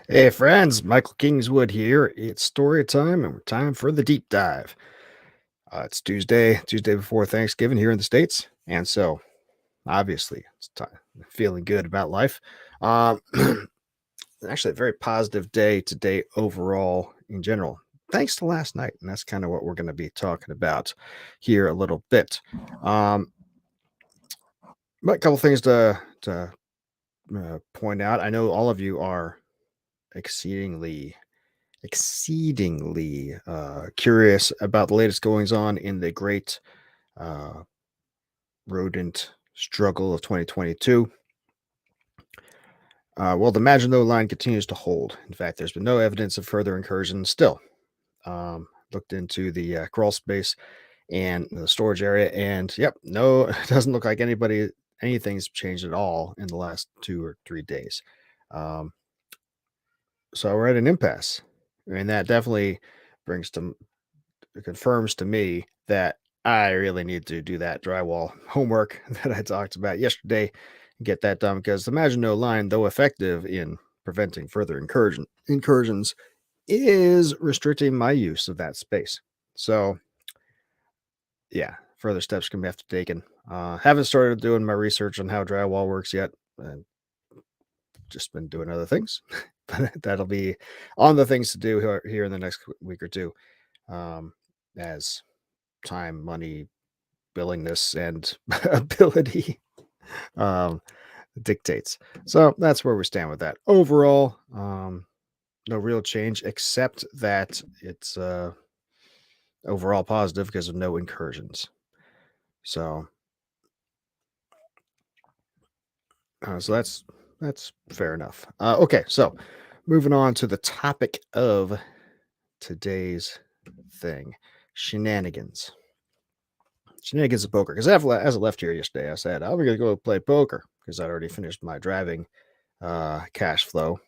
Hey friends, Michael Kingswood here. It's story time and time for the deep dive. It's Tuesday before Thanksgiving here in the States. And so obviously it's time feeling good about life. Um, Actually a very positive day today overall in general. Thanks to last night. And that's kind of what we're going to be talking about here a little bit. Um, but a couple things to point out. I know all of you are exceedingly curious about the latest goings on in the great uh, rodent struggle of 2022. Well, the Maginot Line continues to hold. In fact, there's been no evidence of further incursions still. Looked into the crawl space and the storage area, and yep, no, it doesn't look like anything's changed at all in the last 2 or 3 days. Um, so we're at an impasse, and that definitely brings to it confirms to me that I really need to do that drywall homework that I talked about yesterday and get that done because the Maginot Line, though effective in preventing further incursions, is restricting my use of that space. So, yeah, further steps can be have to be taken. Haven't started doing my research on how drywall works yet. I've just been doing other things, but that'll be on the things to do here in the next week or two. As time, money, willingness, and ability um, dictates. So that's where we stand with that. Overall, no real change except that it's overall positive because of no incursions. So, so that's fair enough. Okay, so moving on to the topic of today's thing: shenanigans. Shenanigans of poker. Because as I left here yesterday, I said I'm gonna go play poker because I'd already finished my driving cash flow.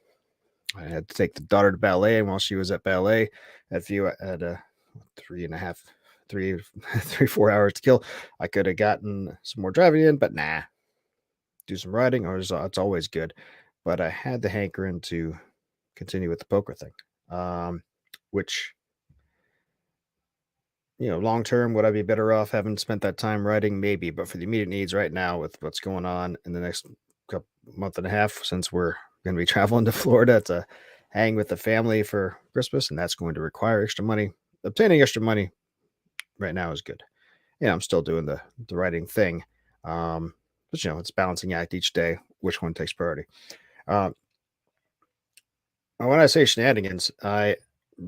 I had to take the daughter to ballet, and while she was at ballet, had 3.5, 4 hours to kill. I could have gotten some more driving in, but nah, do some riding, or it's always good. But I had the hankering to continue with the poker thing, which long term, would I be better off having spent that time writing? Maybe, but for the immediate needs right now, with what's going on in the next month and a half, since we're going to be traveling to Florida to hang with the family for Christmas, and that's going to require extra money. Obtaining extra money right now is good. I'm still doing the writing thing, but it's balancing act each day. Which one takes priority? Um, when I say shenanigans, I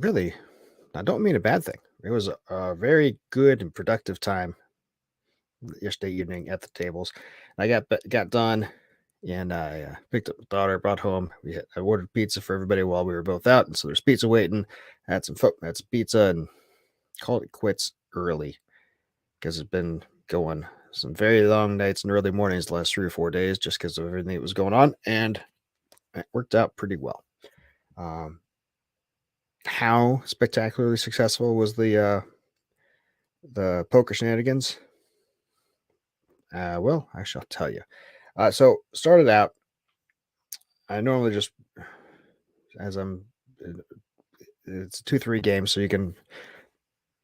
don't mean a bad thing. It was a very good and productive time yesterday evening at the tables. I got done, and I picked up the daughter, brought home. I ordered pizza for everybody while we were both out, and so there's pizza waiting. Had some pizza, and called it quits early because it's been going some very long nights and early mornings the last 3 or 4 days just because of everything that was going on, and it worked out pretty well. Um, how spectacularly successful was the poker shenanigans? Well, actually, I'll tell you. So started out, I normally just as I'm it's 2-3 games, so you can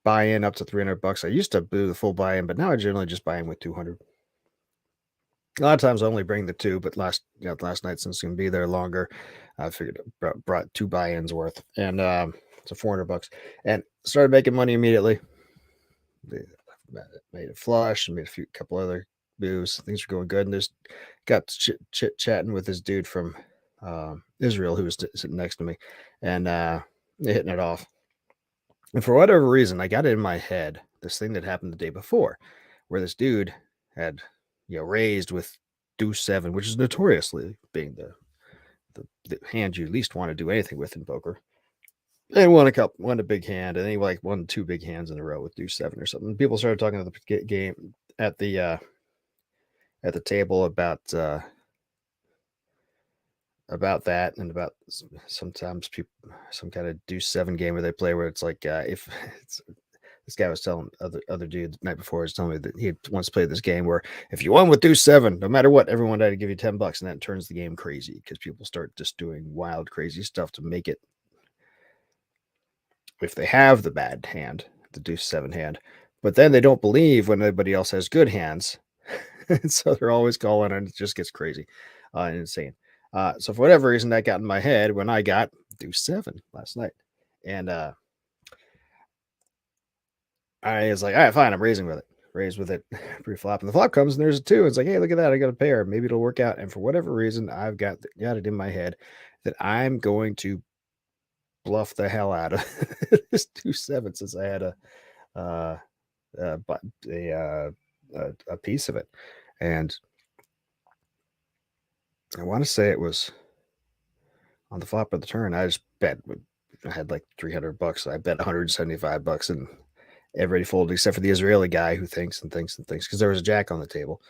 buy in up to $300. I used to do the full buy in, but now I generally just buy in with 200. A lot of times I only bring the two, but last night, since it's gonna be there longer, I figured brought two buy-ins worth, and so $400, and started making money immediately. The- Made a flush and made a couple other moves. Things were going good, and just got chit chatting with this dude from Israel who was sitting next to me, and hitting it off. And for whatever reason, I got it in my head this thing that happened the day before, where this dude had raised with deuce seven, which is notoriously being the hand you least want to do anything with in poker. And won a big hand, and then he won two big hands in a row with deuce seven or something. People started talking at the game at the table about that, and about sometimes people some kind of deuce seven game where they play where it's like if it's This guy was telling other dude the night before, was telling me that he had once played this game where if you won with deuce seven, no matter what, everyone had to give you $10, and that turns the game crazy because people start just doing wild, crazy stuff to make it. If they have the bad hand, the deuce seven hand, but then they don't believe when everybody else has good hands, and so they're always calling, and it just gets crazy and insane. So for whatever reason, that got in my head when I got deuce seven last night, and I was like, all right, fine, I'm raising with it. Raise with it, pre-flop, and the flop comes, and there's a two. It's like, hey, look at that, I got a pair. Maybe it'll work out. And for whatever reason, I've got it in my head that I'm going to bluff the hell out of this 2-7 since I had uh, but a piece of it, and I want to say it was on the flop of the turn. I just bet. I had like $300. I bet $175, and everybody folded except for the Israeli guy who thinks and thinks and thinks because there was a jack on the table,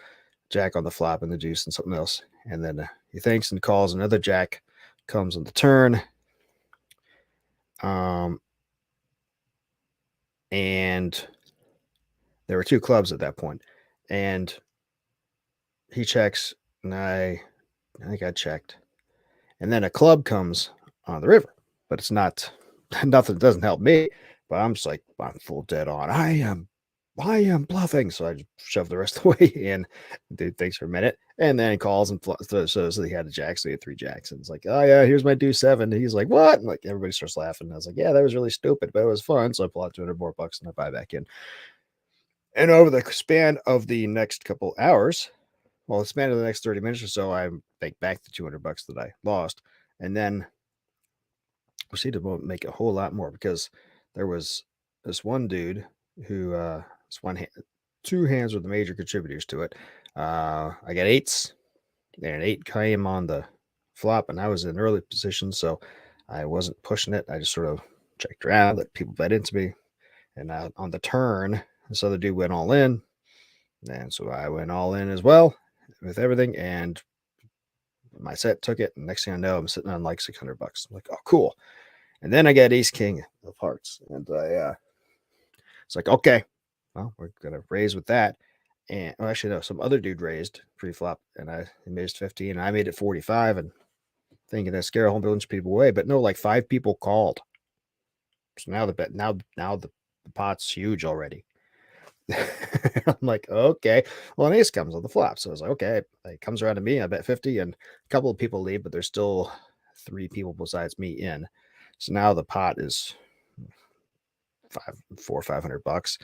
jack on the flop and the deuce and something else, and then he thinks and calls. Another jack comes on the turn. And there were two clubs at that point, and he checks, and I think I checked, and then a club comes on the river, but it's not nothing. Doesn't help me, but I'm just like I'm full dead on. I am bluffing, so I just shove the rest of the way in. Dude thinks for a minute, and then he calls and so he had a jack, so he had three jacks, and it's like, oh yeah, here's my deuce seven. And he's like, what? And like everybody starts laughing. I was like, yeah, that was really stupid, but it was fun. So I pull out 200 more bucks and I buy back in. And over the span of the next couple hours, well, the span of the next 30 minutes or so, I make back the 200 bucks that I lost, and then proceeded to make a whole lot more because there was this one dude who it's two hands were the major contributors to it. I got eights, and an eight came on the flop, and I was in early position, so I wasn't pushing it. I just sort of checked around, let people bet into me, and on the turn, this other dude went all in, and so I went all in as well with everything, and my set took it. And next thing I know, I'm sitting on like $600. I'm like, oh, cool. And then I got Ace King of Hearts, and it's like, okay, well, we're gonna raise with that. And actually, no, some other dude raised pre-flop, and he made 15, and I made it 45, and thinking that scare a whole bunch of people away. But no, like 5 people called. So now the bet now the pot's huge already. I'm like, okay. Well, an ace comes on the flop. So I was like, okay. It comes around to me. I bet 50, and a couple of people leave, but there's still 3 people besides me in. So now the pot is $500.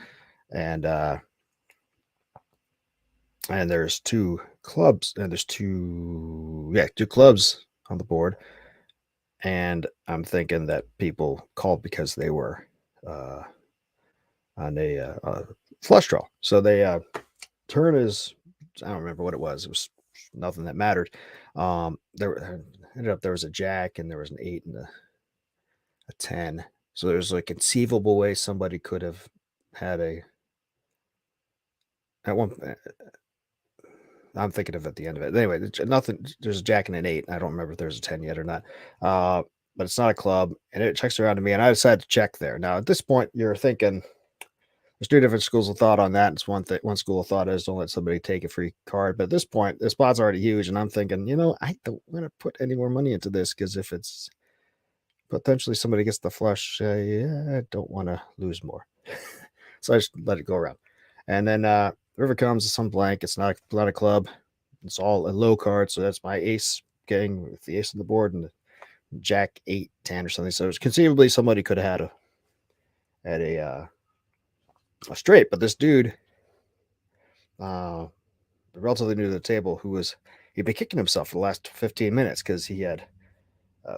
And there's 2 clubs, and there's two clubs on the board. And I'm thinking that people called because they were on a flush draw. So they turn is, I don't remember what it was. It was nothing that mattered. There ended up there was a jack, and there was an 8 and a 10. So there's a conceivable way somebody could have had at one. I'm thinking of at the end of it. Anyway, nothing. There's a jack and an 8. I don't remember if there's a 10 yet or not. But it's not a club, and it checks around to me, and I decided to check there. Now at this point, you're thinking there's 2 different schools of thought on that. It's one school of thought is don't let somebody take a free card. But at this point, the spot's already huge, and I'm thinking, I don't want to put any more money into this because if it's potentially somebody gets the flush, I don't want to lose more. So I just let it go around. And then river comes to some blank. It's not a club. It's all a low card. So that's my ace getting with the ace on the board and the jack 8, 10 or something. So conceivably somebody could have had a straight. But this dude, relatively new to the table, he'd been kicking himself for the last 15 minutes because he had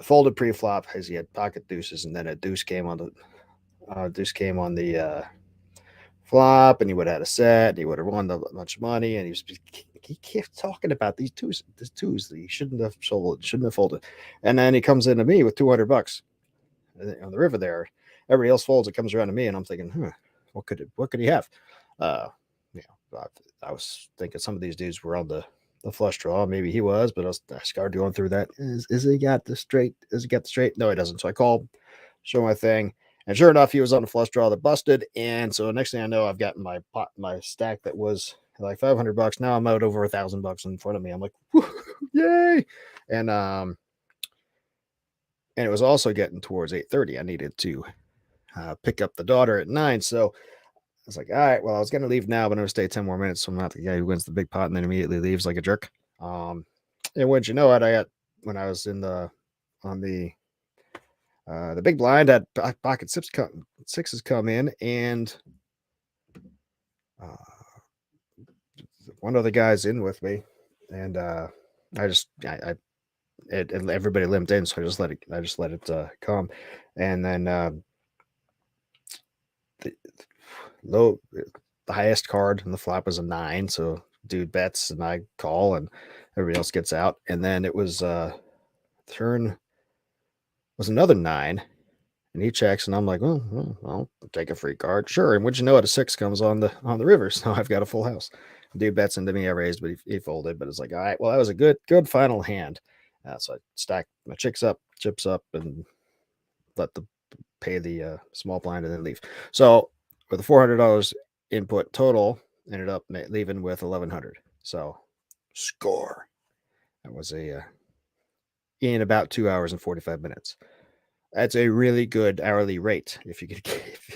folded pre-flop as he had pocket deuces, and then a deuce came on the flop, and he would have had a set, and he would have won a bunch of money, and he kept talking about these twos that he shouldn't have sold, shouldn't have folded. And then he comes into me with $200 on the river there. Everybody else folds, it comes around to me, and I'm thinking, what could he have? I was thinking some of these dudes were on the flush draw. Maybe he was, but I started going through that. Is he got the straight? Does he got the straight? No, he doesn't. So I called, show my thing, And sure enough, he was on the flush draw that busted. And so next thing I know, I've gotten my stack that was like $500. Now I'm out over $1,000 in front of me. I'm like, yay! And and it was also getting towards 8:30. I needed to pick up the daughter at 9. So I was like, all right, well, I was going to leave now, but I'm going to stay 10 more minutes. So I'm not the guy who wins the big pot and then immediately leaves like a jerk. And wouldn't you know it, when I was on the big blind, had pocket sixes come in, and uh, one of the guys in with me, and everybody limped in, so I just let it come, and then the low the highest card in the flop was a 9, so dude bets and I call and everybody else gets out, and then it was turn was another 9. And he checks, and I'm like, well, I'll take a free card, sure. And would you know it, a 6 comes on the river, so I've got a full house. Dude bets into me, I raised, but he folded. But it's like, all right, well, that was a good final hand. So I stack my chips up, and let the pay the small blind and then leave. So with the $400 input total, ended up leaving with 1,100. So score. That was in about 2 hours and 45 minutes. That's a really good hourly rate. If you could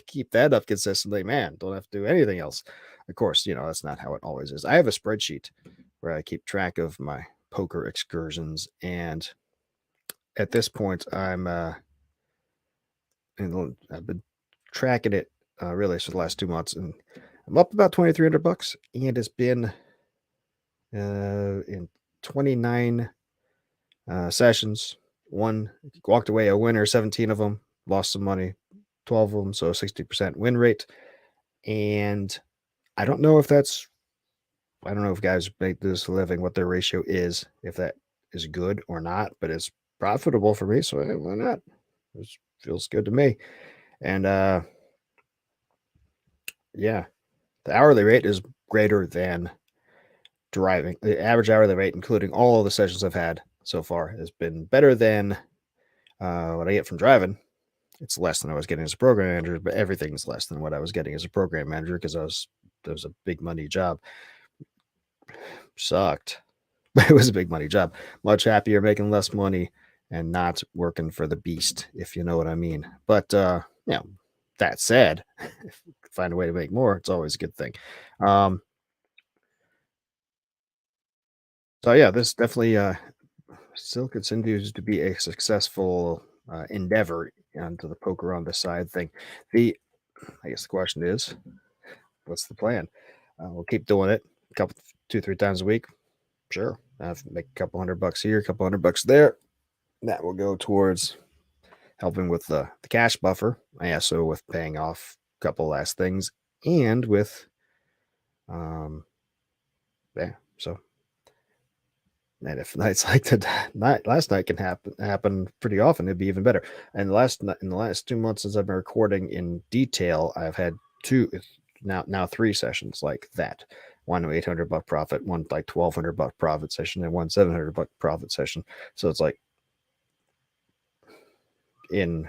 keep that up consistently, man, don't have to do anything else. Of course, that's not how it always is. I have a spreadsheet where I keep track of my poker excursions, and at this point, I've been tracking it really for the last 2 months, and I'm up about $2,300, and it's been in 29 sessions. One walked away a winner, 17 of them, lost some money, 12 of them, so 60% win rate. And I don't know if guys make this a living, what their ratio is, if that is good or not, but it's profitable for me, so why not? It feels good to me. And yeah, the hourly rate is greater than driving. The average hourly rate, including all of the sessions I've had so far, has been better than what I get from driving. It's less than I was getting as a program manager, but everything's less than what I was getting as a program manager because it was a big money job. Sucked, but it was a big money job. Much happier making less money and not working for the beast, if you know what I mean. But that said, if you find a way to make more, it's always a good thing. So yeah, this definitely still continues to be a successful endeavor onto the poker on the side thing. I guess the question is, what's the plan? We'll keep doing it a 2-3 times a week. Sure. Make a couple $100 here, a couple $100 there. That will go towards helping with the cash buffer. I also with paying off a couple last things and with, so. And if nights like last night can happen pretty often, it'd be even better. And in the last 2 months since I've been recording in detail, I've had now 3 sessions like that. One $800 profit, one like $1,200 profit session, and one $700 profit session. So it's like in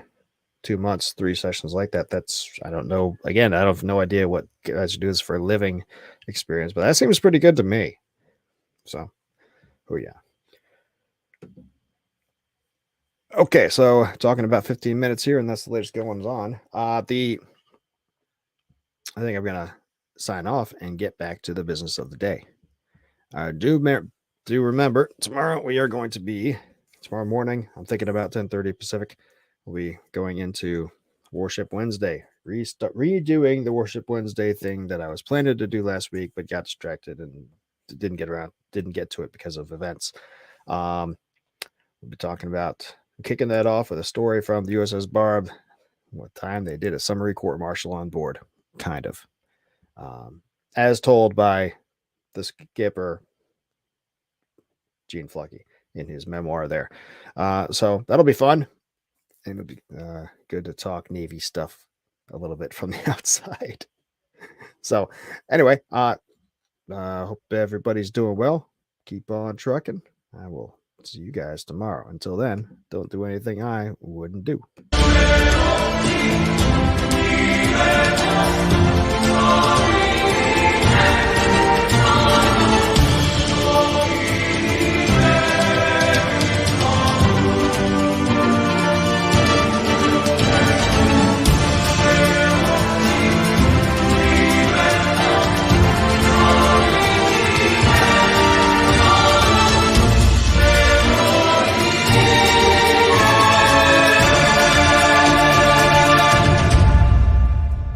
2 months, 3 sessions like that. That's, I don't know. Again, I have no idea what guys do this for a living experience, but that seems pretty good to me. So. Oh, yeah. Okay, so talking about 15 minutes here, and that's the latest goings on. I think I'm going to sign off and get back to the business of the day. Do remember, tomorrow morning, I'm thinking about 10:30 Pacific, we'll be going into Worship Wednesday, redoing the Worship Wednesday thing that I was planning to do last week, but got distracted and didn't get to it because of events. We'll be talking about kicking that off with a story from the USS Barb. What time they did a summary court martial on board, kind of, as told by the skipper Gene Flucky in his memoir there. So that'll be fun, and it'll be good to talk Navy stuff a little bit from the outside. So anyway, hope everybody's doing well. Keep on trucking. I will see you guys tomorrow. Until then, don't do anything I wouldn't do.